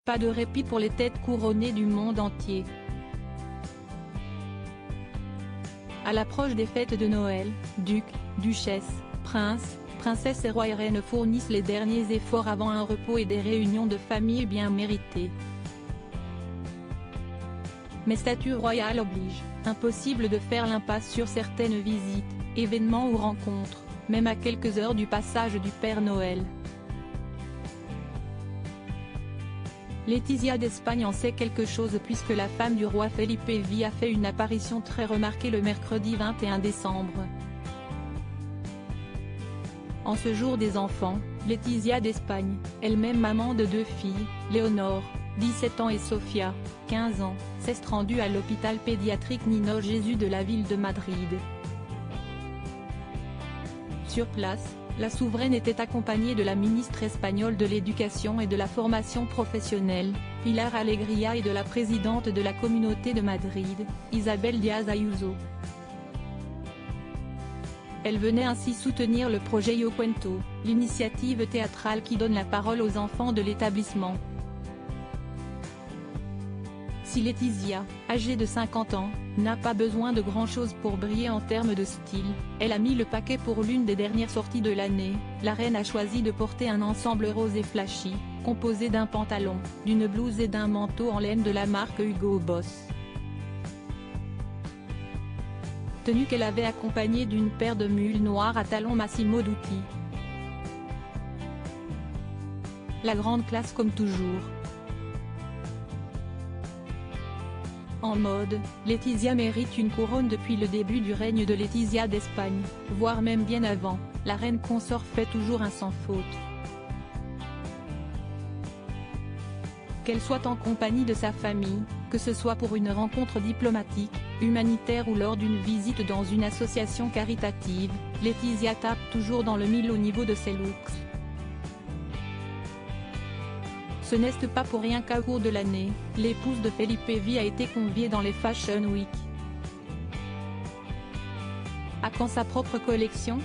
Pas de répit pour les têtes couronnées du monde entier. À l'approche des fêtes de Noël, ducs, duchesses, princes, princesses et rois et reines fournissent les derniers efforts avant un repos et des réunions de famille bien méritées. Mais statut royal oblige, impossible de faire l'impasse sur certaines visites, événements ou rencontres, même à quelques heures du passage du Père Noël. Laetitia d'Espagne en sait quelque chose puisque la femme du roi Felipe V a fait une apparition très remarquée le mercredi 21 décembre. En ce jour des enfants, Laetitia d'Espagne, elle-même maman de 2 filles, Léonore, 17 ans et Sofia, 15 ans, s'est rendue à l'hôpital pédiatrique Niño Jesús de la ville de Madrid. Sur place, la souveraine était accompagnée de la ministre espagnole de l'Éducation et de la Formation professionnelle, Pilar Alegría et de la présidente de la Communauté de Madrid, Isabel Díaz Ayuso. Elle venait ainsi soutenir le projet Yo Cuento, l'initiative théâtrale qui donne la parole aux enfants de l'établissement. Si Laetitia, âgée de 50 ans, n'a pas besoin de grand-chose pour briller en termes de style, elle a mis le paquet pour l'une des dernières sorties de l'année. La reine a choisi de porter un ensemble rose et flashy, composé d'un pantalon, d'une blouse et d'un manteau en laine de la marque Hugo Boss. Tenue qu'elle avait accompagnée d'une paire de mules noires à talons Massimo Dutti. La grande classe comme toujours. En mode, Laetitia mérite une couronne depuis le début du règne de Laetitia d'Espagne, voire même bien avant, la reine consort fait toujours un sans faute. Qu'elle soit en compagnie de sa famille, que ce soit pour une rencontre diplomatique, humanitaire ou lors d'une visite dans une association caritative, Laetitia tape toujours dans le mille au niveau de ses looks. Ce n'est pas pour rien qu'au cours de l'année, l'épouse de Felipe V a été conviée dans les Fashion Week. À quand sa propre collection ?